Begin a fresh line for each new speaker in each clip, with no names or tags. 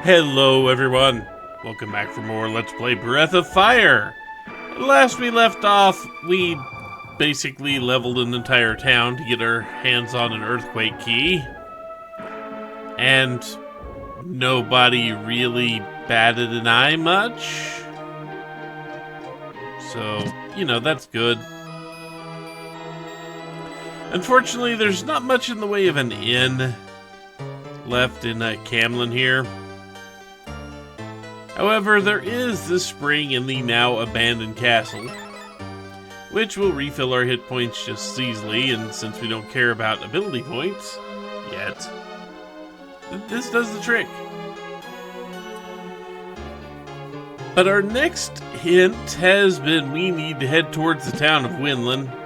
Hello everyone, welcome back for more Let's Play Breath of Fire. Last we left off, we basically leveled an entire town to get our hands on an earthquake key. And nobody really batted an eye much. So, you know, that's good. Unfortunately, there's not much in the way of an inn left in Camlon here. However, there is this spring in the now abandoned castle, which will refill our hit points just as easily, and since we don't care about ability points yet, this does the trick. But our next hint has been we need to head towards the town of Winlan.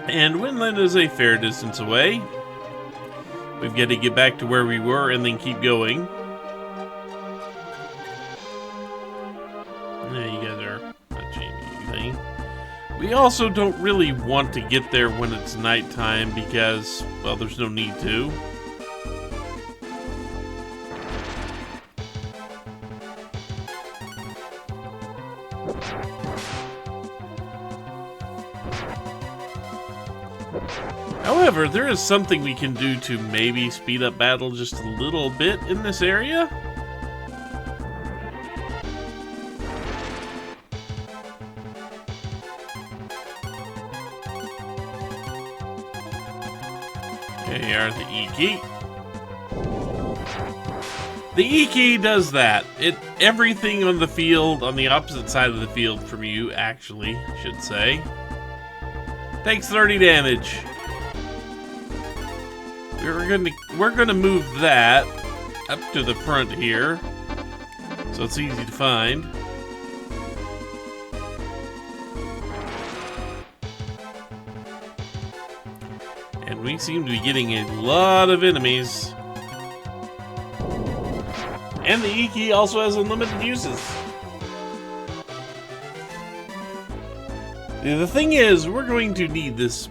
And Winlan is a fair distance away. We've got to get back to where we were and then keep going. Yeah, you guys are not changing anything. We also don't really want to get there when it's nighttime because, well, there's no need to. However, there is something we can do to maybe speed up battle just a little bit in this area. There you are, the E key. The E key does that. Everything on the field, on the opposite side of the field from you, actually, I should say, takes 30 damage. We're gonna move that up to the front here, so it's easy to find. And we seem to be getting a lot of enemies. And the E key also has unlimited uses. The thing is, we're going to need this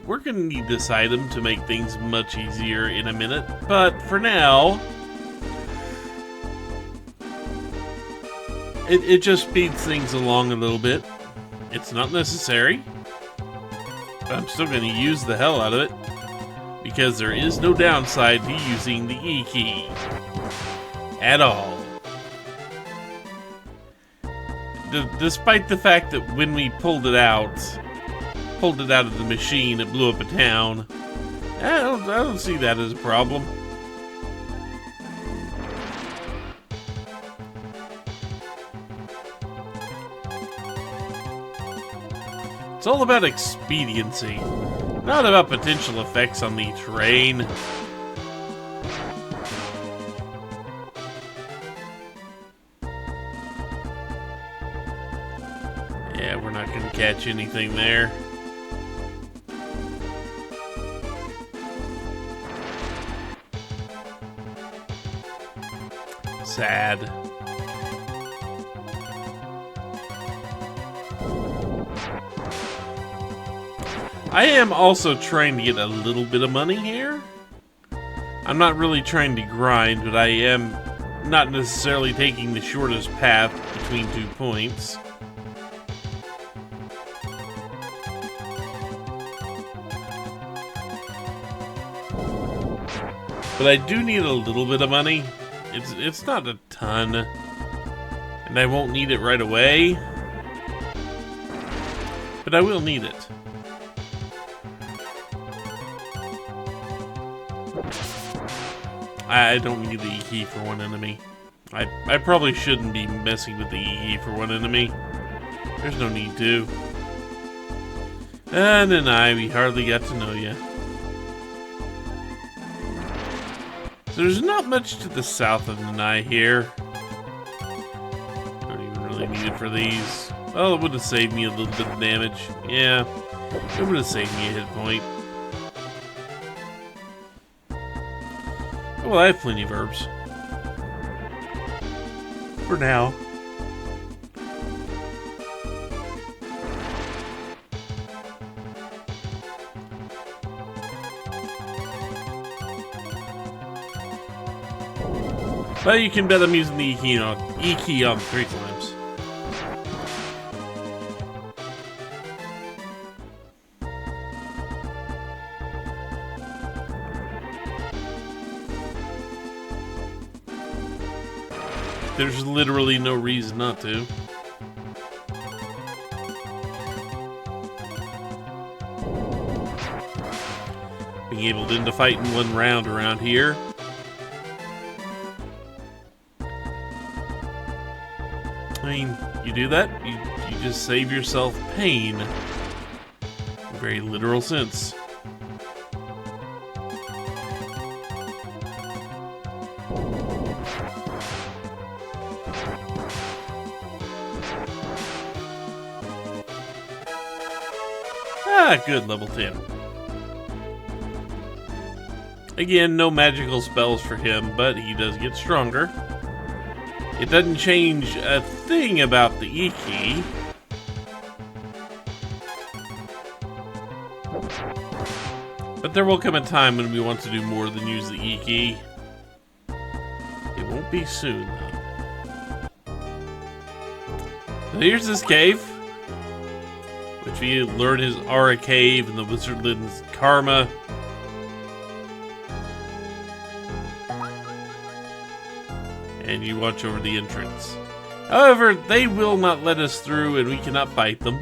item to make things much easier in a minute, but for now, it just speeds things along a little bit. It's not necessary, but I'm still going to use the hell out of it, because there is no downside to using the E key at all. Despite the fact that when we pulled it out of the machine, it blew up a town. I don't see that as a problem. It's all about expediency, not about potential effects on the terrain. Yeah, we're not going to catch anything there. Sad. I am also trying to get a little bit of money here. I'm not really trying to grind, but I am not necessarily taking the shortest path between 2 points. But I do need a little bit of money. It's not a ton, and I won't need it right away, but I will need it. I don't need the E key for one enemy. I probably shouldn't be messing with the E key for one enemy. There's no need to. And Nanai, we hardly got to know you. There's not much to the south of Nanai here. Don't even really need it for these. Well, it would have saved me a little bit of damage. Yeah, it would have saved me a hit point. Well, I have plenty of herbs. For now. But you can bet I'm using the E key on 3 times. There's literally no reason not to. Being able to end a fight in 1 round around here. I mean, you do that, you just save yourself pain. In a very literal sense. Ah, good, level 10. Again, no magical spells for him, but he does get stronger. It doesn't change a thing about the E key. But there will come a time when we want to do more than use the E key. It won't be soon, though. So here's this cave, which we learn is Aura Cave and the Wizardland's Karma. And you watch over the entrance. However, they will not let us through and we cannot fight them.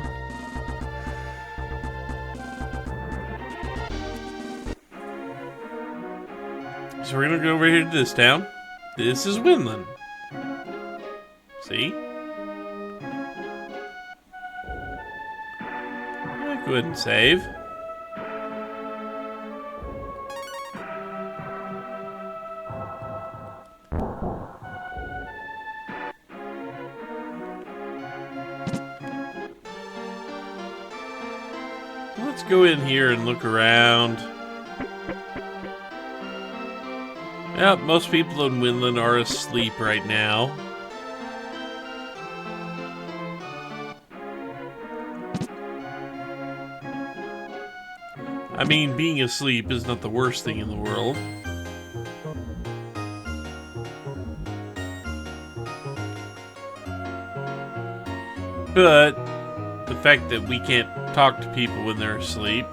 So we're gonna go over here to this town. This is Winlan. See? Go ahead and save. Let's go in here and look around. Yeah, most people in Winlan are asleep right now. I mean, being asleep is not the worst thing in the world. But the fact that we can't talk to people when they're asleep.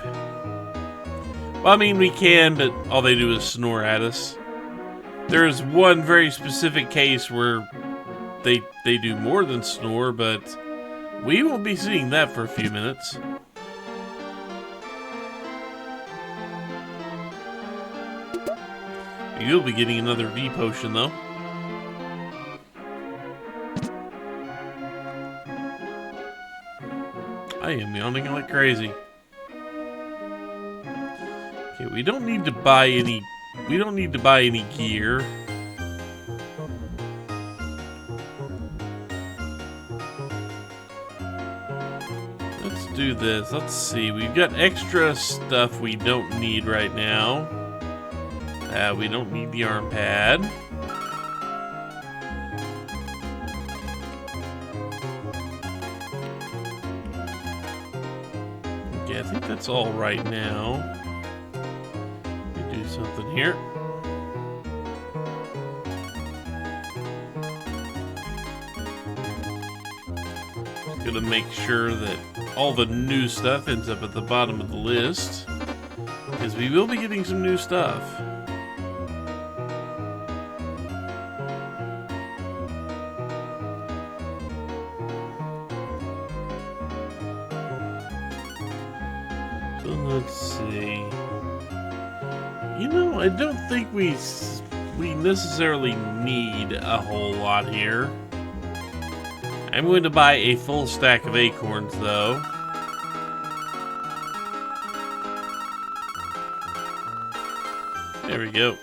Well, I mean, we can, but all they do is snore at us. There is one very specific case where they do more than snore, but we won't be seeing that for a few minutes. You'll be getting another V potion, though. I am yawning like crazy. Okay, we don't need to buy any. We don't need to buy any gear. Let's do this. Let's see. We've got extra stuff we don't need right now. We don't need the arm pad. Okay, I think that's all right now. Let me do something here. Just gonna make sure that all the new stuff ends up at the bottom of the list, because we will be getting some new stuff. Let's see. You know, I don't think we necessarily need a whole lot here. I'm going to buy a full stack of acorns, though. There we go.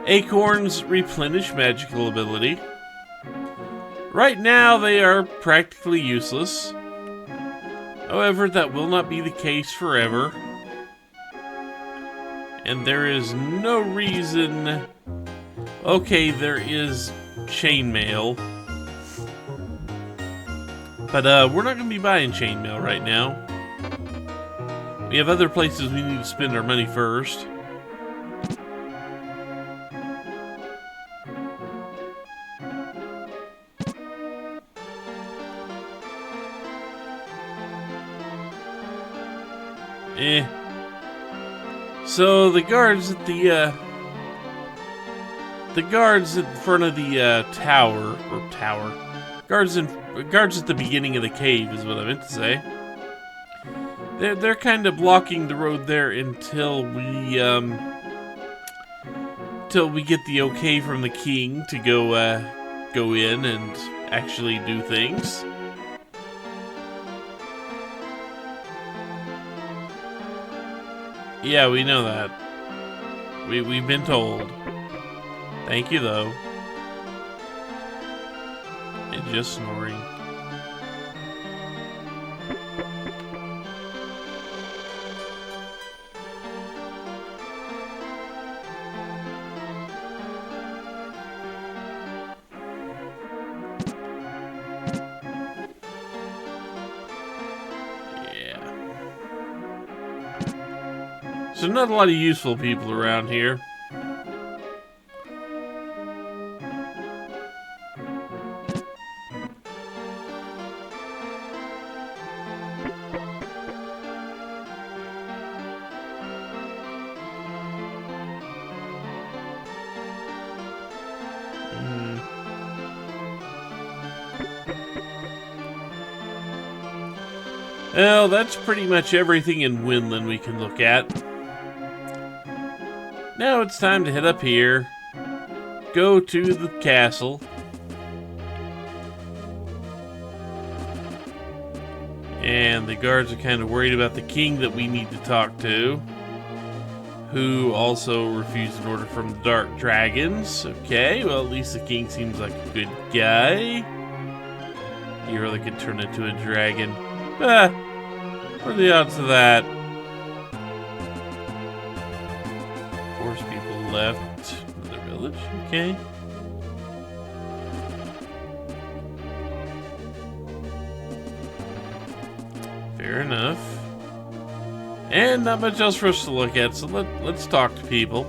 Acorns replenish magical ability. Right now, they are practically useless. However, that will not be the case forever. And there is no reason... Okay, there is chainmail. But we're not going to be buying chainmail right now. We have other places we need to spend our money first. Eh. So the guards at the guards in front of the guards at the beginning of the cave is what I meant to say. They're kind of blocking the road there until we get the okay from the king to go in and actually do things. Yeah, we know that. We've been told. Thank you, though. And just snoring. So not a lot of useful people around here. Well, that's pretty much everything in Winlan we can look at. Now it's time to head up here, go to the castle, and the guards are kind of worried about the king that we need to talk to, who also refused an order from the Dark Dragons. Okay, well at least the king seems like a good guy. He really could turn into a dragon. What are the odds of that? People left the village, okay. Fair enough. And not much else for us to look at, so let's talk to people.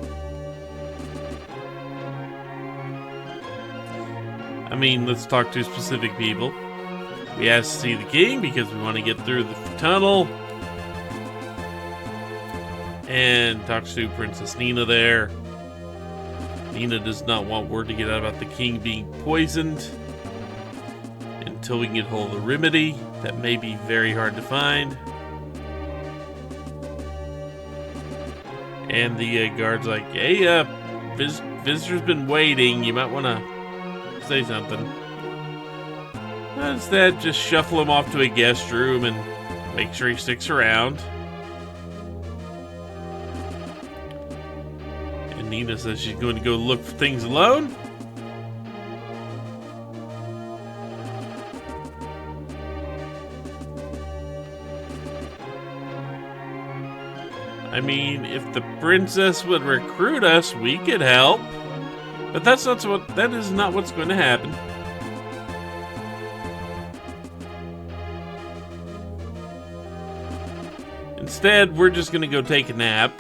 I mean, let's talk to specific people. We asked to see the king because we want to get through the tunnel. And talks to Princess Nina there. Nina does not want word to get out about the king being poisoned until we can get hold of the remedy. That may be very hard to find. And the guard's like, hey, visitor's been waiting. You might want to say something. Instead, just shuffle him off to a guest room and make sure he sticks around. Nina says she's going to go look for things alone. I mean, if the princess would recruit us, we could help. But that is not what's going to happen. Instead, we're just going to go take a nap.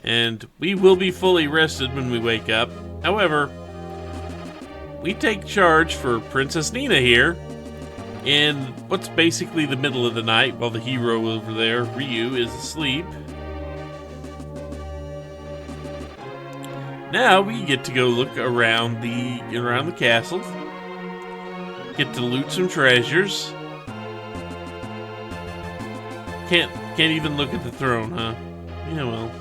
And we will be fully rested when we wake up. However, we take charge for Princess Nina here in what's basically the middle of the night while the hero over there, Ryu, is asleep. Now we get to go look around the castle. Get to loot some treasures. Can't even look at the throne, huh? Yeah, well.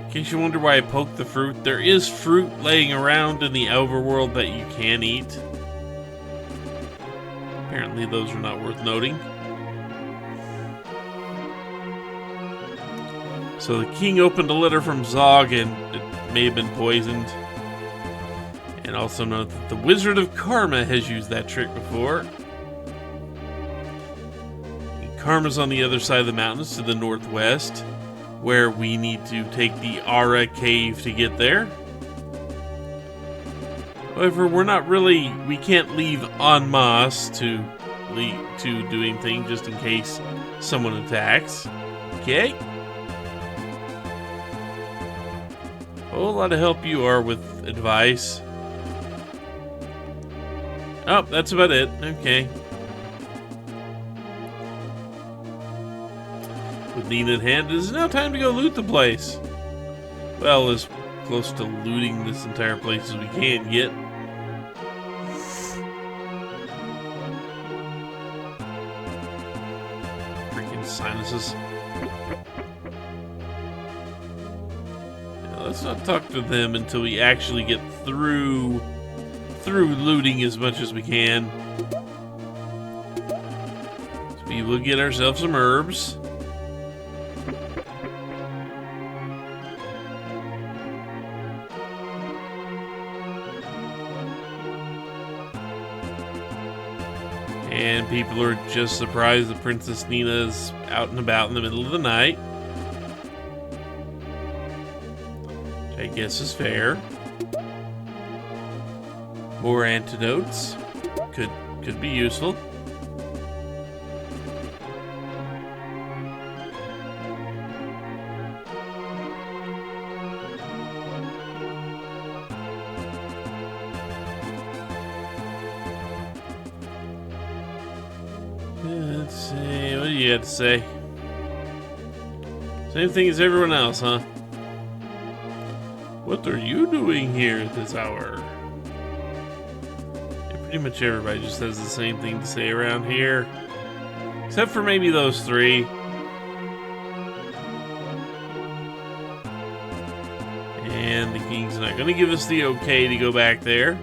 In case you wonder why I poked the fruit, there is fruit laying around in the overworld that you can eat. Apparently those are not worth noting. So the king opened a letter from Zog and it may have been poisoned. And also note that the Wizard of Karma has used that trick before. And Karma's on the other side of the mountains to the northwest, where we need to take the Ara cave to get there. However, we can't leave en masse to doing things just in case someone attacks. Okay. A whole lot of help you are with advice. Oh, that's about it. Okay. With Nina in hand, it is now time to go loot the place. Well, as close to looting this entire place as we can get. Freaking sinuses. Now, let's not talk to them until we actually get through looting as much as we can. So we will get ourselves some herbs. And people are just surprised that Princess Nina's out and about in the middle of the night. Which I guess is fair. More antidotes. Could be useful. Let's see, what do you have to say? Same thing as everyone else, huh? What are you doing here at this hour? Yeah, pretty much everybody just has the same thing to say around here. Except for maybe those three. And the king's not going to give us the okay to go back there.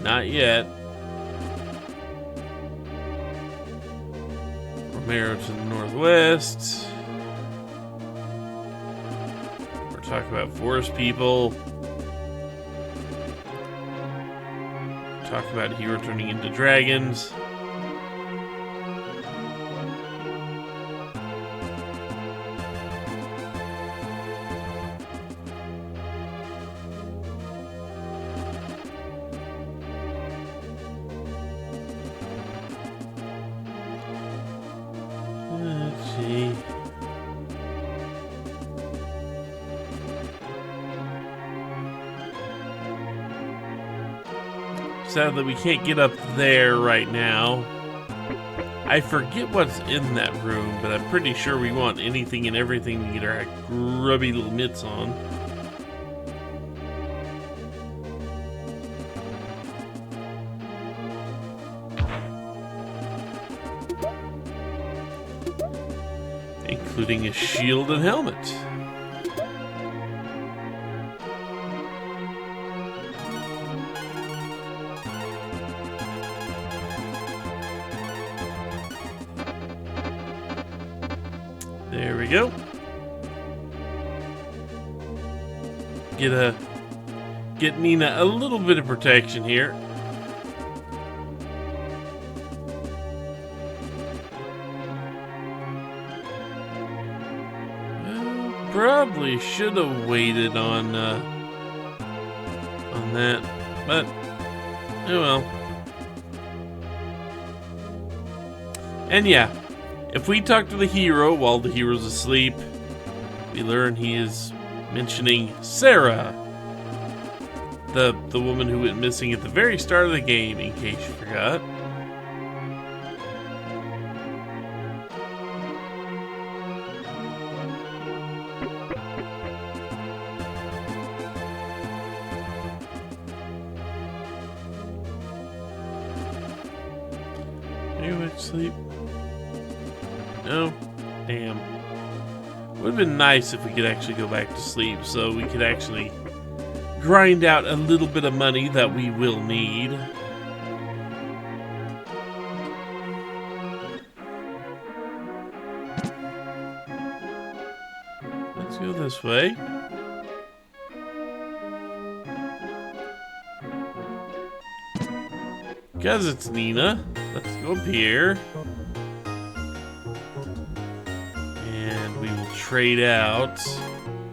Not yet. Romero to the northwest. We're talking about forest people. Talk about hero turning into dragons. Let's see. Sadly, we can't get up there right now. I forget what's in that room, but I'm pretty sure we want anything and everything to get our grubby little mitts on. Including a shield and helmet. There we go. Get Nina a little bit of protection here. Probably should have waited on that, but oh well. And yeah, if we talk to the hero while the hero's asleep, we learn he is mentioning Sarah, the woman who went missing at the very start of the game, in case you forgot. You went to sleep? No? Damn. Would have been nice if we could actually go back to sleep so we could actually grind out a little bit of money that we will need. Let's go this way. Because it's Nina, let's go up here. And we will trade out.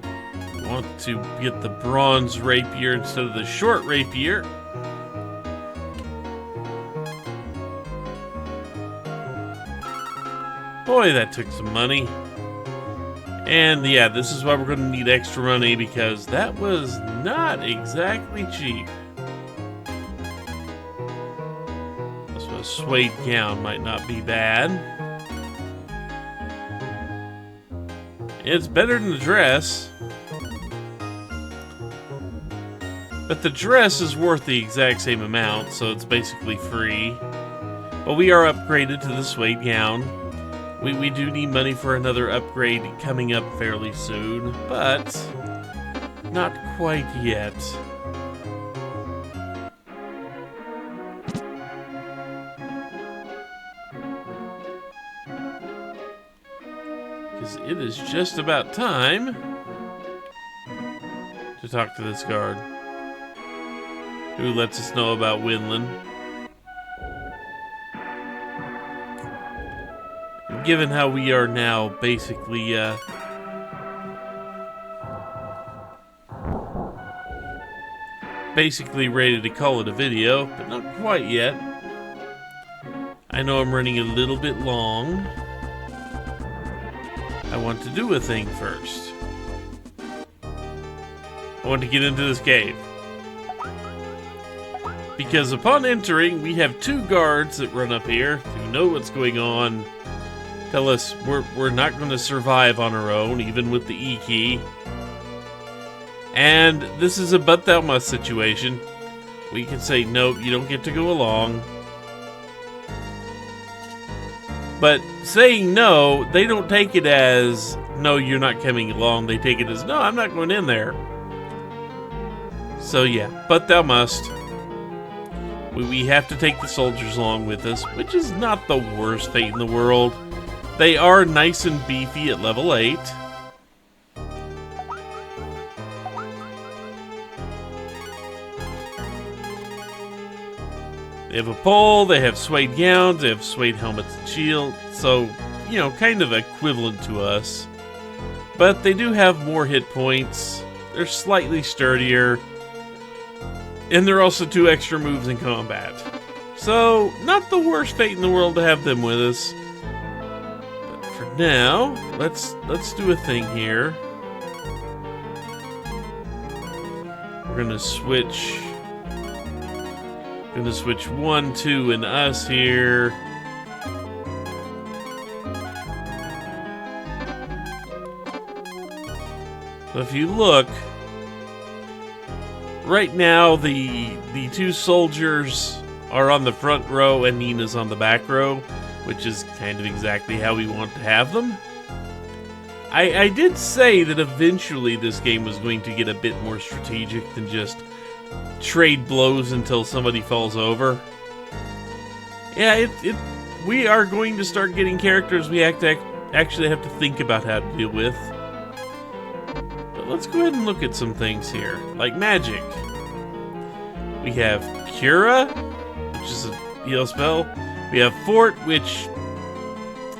I want to get the bronze rapier instead of the short rapier. Boy, that took some money. And yeah, this is why we're going to need extra money, because that was not exactly cheap. a suede gown might not be bad. It's better than the dress. But the dress is worth the exact same amount, so it's basically free. But we are upgraded to the suede gown. We do need money for another upgrade coming up fairly soon, but not quite yet. Because it is just about time to talk to this guard, who lets us know about Winlan. Given how we are now basically ready to call it a video, but not quite yet. I know I'm running a little bit long. I want to do a thing first. I want to get into this cave. Because upon entering, we have two guards that run up here who know what's going on. Tell us we're not going to survive on our own, even with the E key. And this is a but thou must situation. We can say, nope, you don't get to go along. But saying no, they don't take it as, no, you're not coming along. They take it as, no, I'm not going in there. So yeah, but thou must. We have to take the soldiers along with us, which is not the worst fate in the world. They are nice and beefy at level 8. They have a pole, they have suede gowns, they have suede helmets and shields, so, you know, kind of equivalent to us. But they do have more hit points, they're slightly sturdier, and they're also 2 extra moves in combat. So, not the worst fate in the world to have them with us. Now, let's do a thing here. We're gonna switch 1, 2, and us here. So if you look, right now the 2 soldiers are on the front row and Nina's on the back row, which is kind of exactly how we want to have them. I did say that eventually this game was going to get a bit more strategic than just trade blows until somebody falls over. Yeah, we are going to start getting characters we actually have to think about how to deal with. But let's go ahead and look at some things here, like magic. We have Cura, which is a heal spell. We have Fort, which,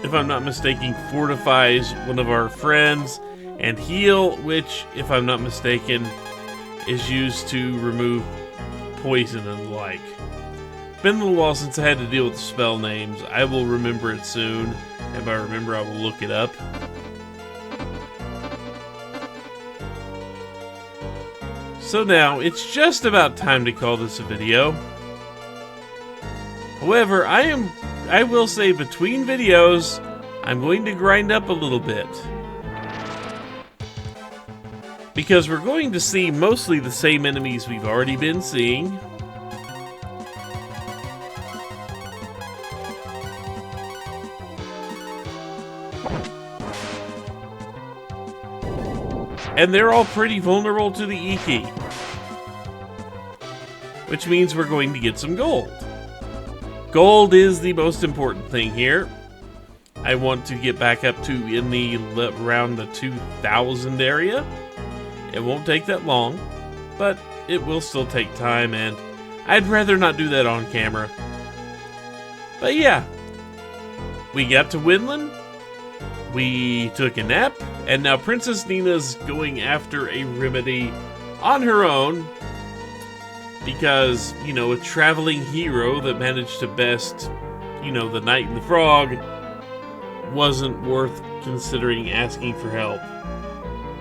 if I'm not mistaken, fortifies one of our friends. And Heal, which, if I'm not mistaken, is used to remove poison and the like. Been a little while since I had to deal with the spell names. I will remember it soon. If I remember, I will look it up. So now, it's just about time to call this a video. However, I will say between videos, I'm going to grind up a little bit. Because we're going to see mostly the same enemies we've already been seeing. And they're all pretty vulnerable to the E key. Which means we're going to get some gold. Gold is the most important thing here. I want to get back up to around the 2,000 area. It won't take that long, but it will still take time, and I'd rather not do that on camera. But yeah, we got to Winlan, we took a nap, and now Princess Nina's going after a remedy on her own, because, you know, a traveling hero that managed to best, you know, the Knight and the Frog wasn't worth considering asking for help.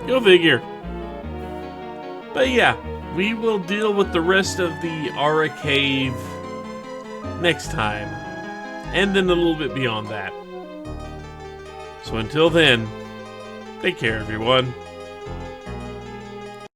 Go figure. But yeah, we will deal with the rest of the Aura Cave next time. and then a little bit beyond that. So until then, take care, everyone.